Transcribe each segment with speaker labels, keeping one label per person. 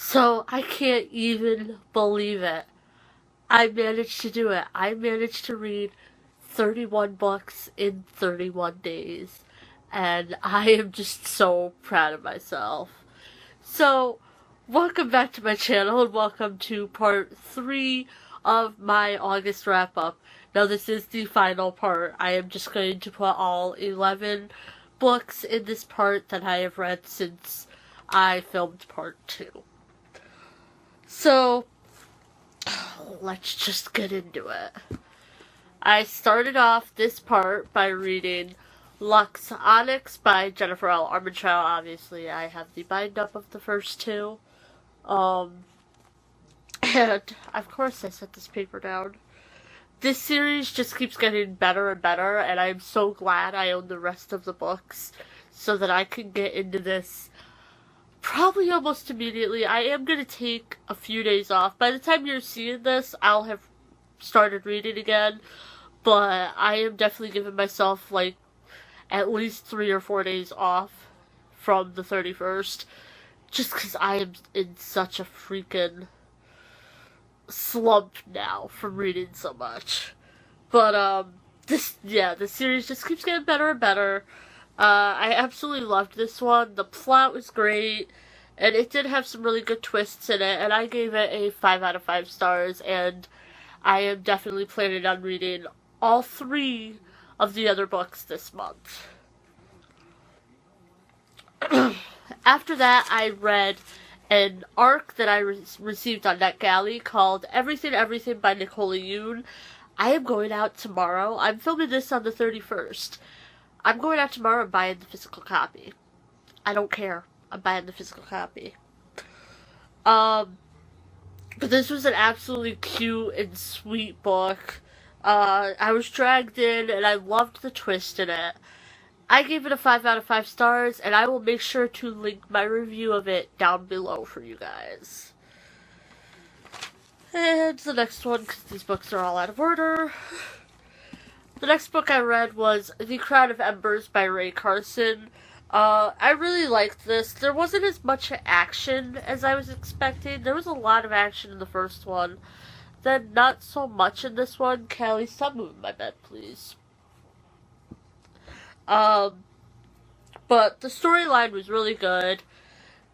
Speaker 1: So I can't even believe it. I managed to do it. I managed to read 31 books in 31 days. And I am just so proud of myself. So, welcome back to my channel and welcome to part 3 of my August wrap up. Now this is the final part. I am just going to put all 11 books in this part that I have read since I filmed part 2. So, let's just get into it. I started off this part by reading Lux Onyx by Jennifer L. Armentrout. Obviously, I have the bind-up of the first two. And, of course, I set this paper down. This series just keeps getting better and better, and I'm so glad I own the rest of the books so that I can get into this probably almost immediately. I am going to take a few days off. By the time you're seeing this, I'll have started reading again, but I am definitely giving myself, like, at least 3 or 4 days off from the 31st, just because I am in such a freaking slump now from reading so much. But, the series just keeps getting better and better. I absolutely loved this one. The plot was great, and it did have some really good twists in it, and I gave it a 5 out of 5 stars, and I am definitely planning on reading all 3 of the other books this month. After that, I read an arc that I received on NetGalley called Everything Everything by Nicole Yoon. I am going out tomorrow. I'm filming this on the 31st. I'm going out tomorrow and buying the physical copy. I don't care. I'm buying the physical copy. But this was an absolutely cute and sweet book. I was dragged in, and I loved the twist in it. I gave it a 5 out of 5 stars, and I will make sure to link my review of it down below for you guys. And the next one, because these books are all out of order. The next book I read was The Crown of Embers by Ray Carson. I really liked this. There wasn't as much action as I was expecting. There was a lot of action in the first one. Then not so much in this one. Callie, stop moving my bed, please. But the storyline was really good.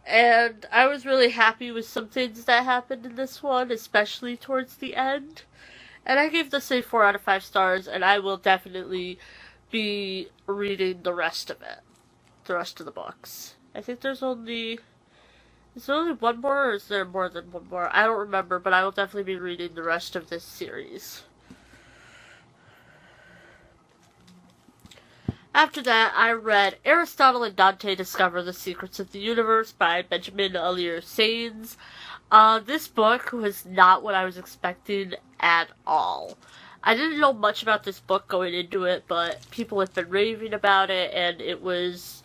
Speaker 1: And I was really happy with some things that happened in this one, especially towards the end. And I gave this a 4 out of 5 stars, and I will definitely be reading the rest of it. The rest of the books. I think there's only... Is there only one more, or is there more than one more? I don't remember, but I will definitely be reading the rest of this series. After that, I read Aristotle and Dante Discover the Secrets of the Universe by Benjamin Alir Sains. This book was not what I was expecting at all. I didn't know much about this book going into it, but people have been raving about it, and it was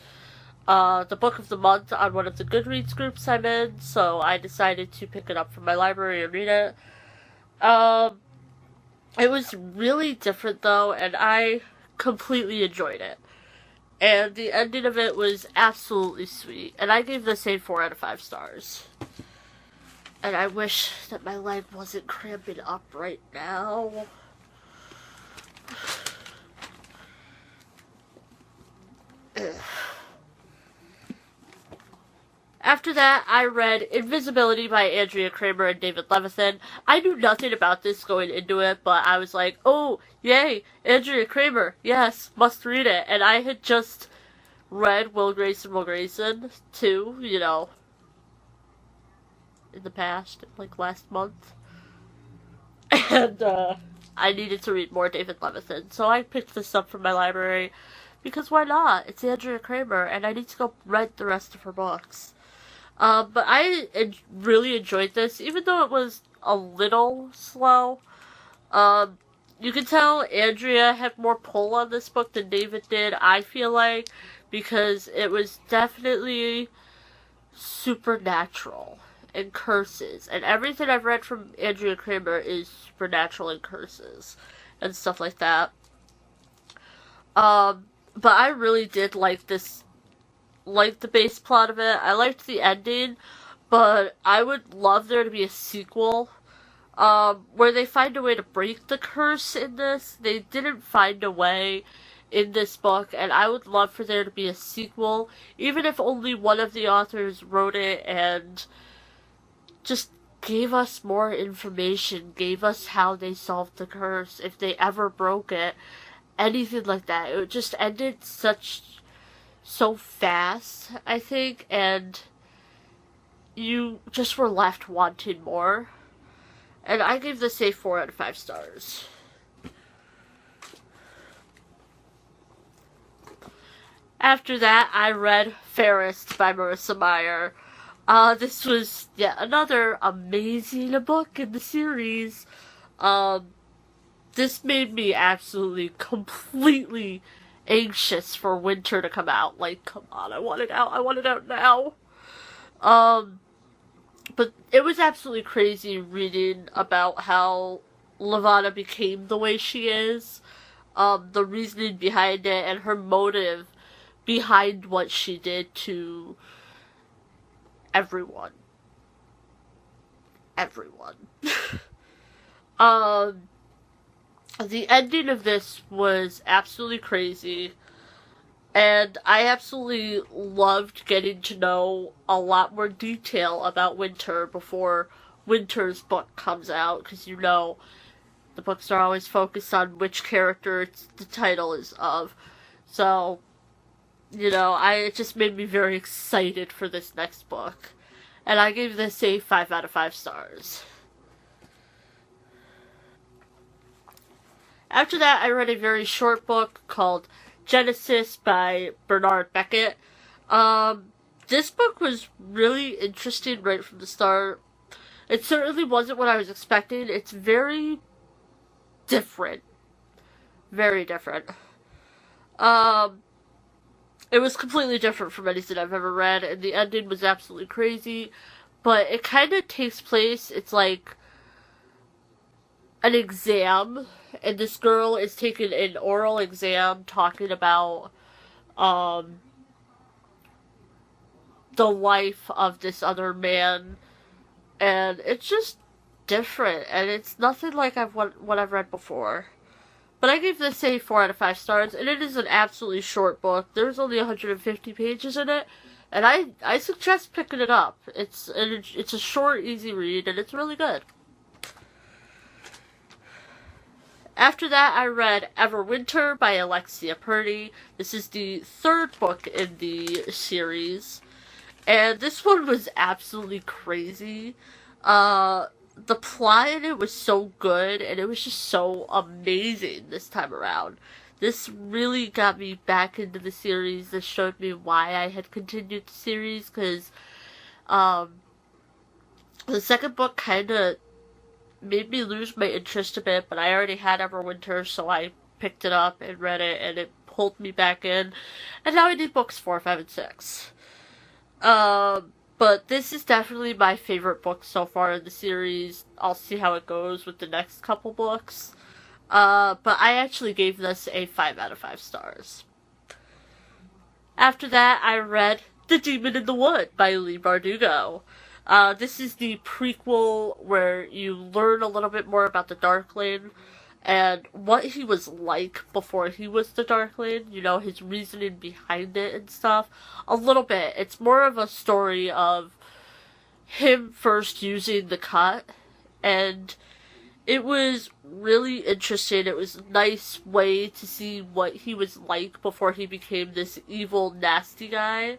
Speaker 1: the book of the month on one of the Goodreads groups I'm in, so I decided to pick it up from my library and read it. It was really different, though, and I completely enjoyed it. And the ending of it was absolutely sweet, and I gave this a 4 out of 5 stars. And I wish that my leg wasn't cramping up right now. After that, I read Invisibility by Andrea Kramer and David Levithan. I knew nothing about this going into it, but I was like, oh, yay, Andrea Kramer, yes, must read it. And I had just read Will Grayson too, you know, in the past, like last month. And I needed to read more David Levithan, so I picked this up from my library, because why not? It's Andrea Kramer, and I need to go read the rest of her books. But I really enjoyed this, even though it was a little slow. You can tell Andrea had more pull on this book than David did, I feel like, because it was definitely supernatural and curses. And everything I've read from Andrea Kramer is supernatural and curses and stuff like that. But I really did like this, like the base plot of it. I liked the ending, but I would love there to be a sequel where they find a way to break the curse in this. They didn't find a way in this book, and I would love for there to be a sequel, even if only one of the authors wrote it and just gave us more information, gave us how they solved the curse, if they ever broke it, anything like that. It just ended so fast, I think, and you just were left wanting more. And I gave this a 4 out of 5 stars. After that, I read Fairest by Marissa Meyer. This was yet another amazing book in the series. This made me absolutely, completely anxious for winter to come out. Like, come on, I want it out now. But it was absolutely crazy reading about how Levana became the way she is, the reasoning behind it, and her motive behind what she did to everyone. The ending of this was absolutely crazy, and I absolutely loved getting to know a lot more detail about Winter before Winter's book comes out, because you know the books are always focused on which character the title is of. So, you know, it just made me very excited for this next book. And I gave this a 5 out of 5 stars. After that, I read a very short book called Genesis by Bernard Beckett. This book was really interesting right from the start. It certainly wasn't what I was expecting. It's very different. Very different. It was completely different from anything I've ever read, and the ending was absolutely crazy, but it kind of takes place, it's like an exam, and this girl is taking an oral exam talking about, the life of this other man, and it's just different, and it's nothing like what I've read before. But I gave this a 4 out of 5 stars, and it is an absolutely short book. There's only 150 pages in it, and I suggest picking it up. It's a short, easy read, and it's really good. After that, I read Everwinter by Alexia Purdy. This is the third book in the series, and this one was absolutely crazy. The plot in it was so good, and it was just so amazing this time around. This really got me back into the series. This showed me why I had continued the series, because the second book kind of made me lose my interest a bit, but I already had Everwinter, so I picked it up and read it, and it pulled me back in. And now I need books 4, 5, and 6. But this is definitely my favorite book so far in the series. I'll see how it goes with the next couple books. But I actually gave this a 5 out of 5 stars. After that, I read The Demon in the Wood by Leigh Bardugo. This is the prequel where you learn a little bit more about the Darkling and what he was like before he was the Darkling, you know, his reasoning behind it and stuff. A little bit. It's more of a story of him first using the cut, and it was really interesting. It was a nice way to see what he was like before he became this evil, nasty guy.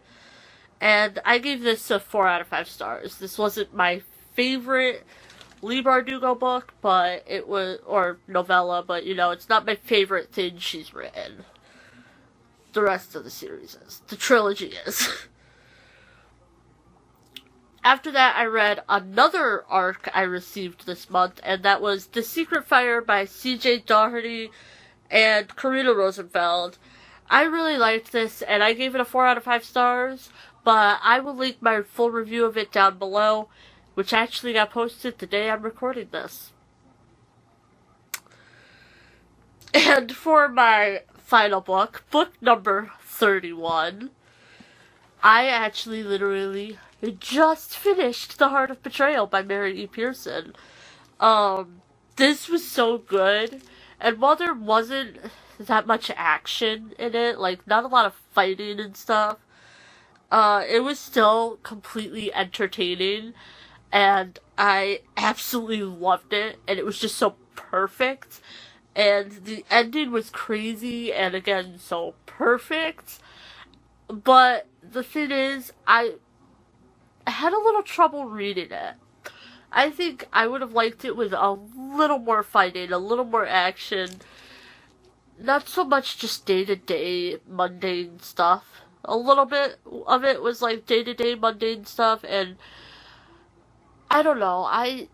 Speaker 1: And I gave this a 4 out of 5 stars. This wasn't my favorite Leigh Bardugo book, but it was, or novella, but you know, it's not my favorite thing she's written. The rest of the series is. The trilogy is. After that, I read another arc I received this month, and that was The Secret Fire by C.J. Doherty and Karina Rosenfeld. I really liked this, and I gave it a 4 out of 5 stars, but I will link my full review of it down below, which actually got posted the day I'm recording this. And for my final book, book number 31, I actually literally just finished The Heart of Betrayal by Mary E. Pearson. This was so good, and while there wasn't that much action in it, like, not a lot of fighting and stuff, it was still completely entertaining, and I absolutely loved it, and it was just so perfect, and the ending was crazy, and again, so perfect, but the thing is, I had a little trouble reading it. I think I would have liked it with a little more fighting, a little more action, not so much just day-to-day mundane stuff. A little bit of it was like day-to-day mundane stuff, and I don't know, I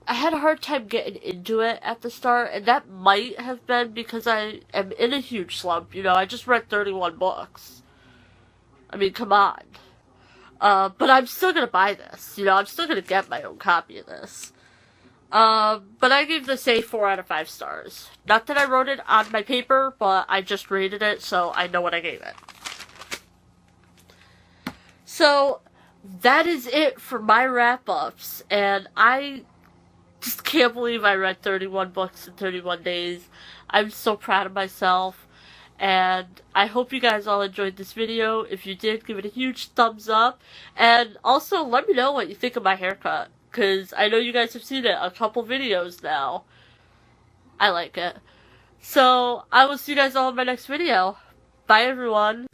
Speaker 1: had a hard time getting into it at the start, and that might have been because I am in a huge slump, you know, I just read 31 books. I mean, come on. But I'm still gonna buy this, you know, I'm still gonna get my own copy of this. But I gave this a 4 out of 5 stars. Not that I wrote it on my paper, but I just rated it, so I know what I gave it. So, that is it for my wrap-ups, and I just can't believe I read 31 books in 31 days. I'm so proud of myself, and I hope you guys all enjoyed this video. If you did, give it a huge thumbs up, and also let me know what you think of my haircut, because I know you guys have seen it a couple videos now. I like it. So, I will see you guys all in my next video. Bye, everyone.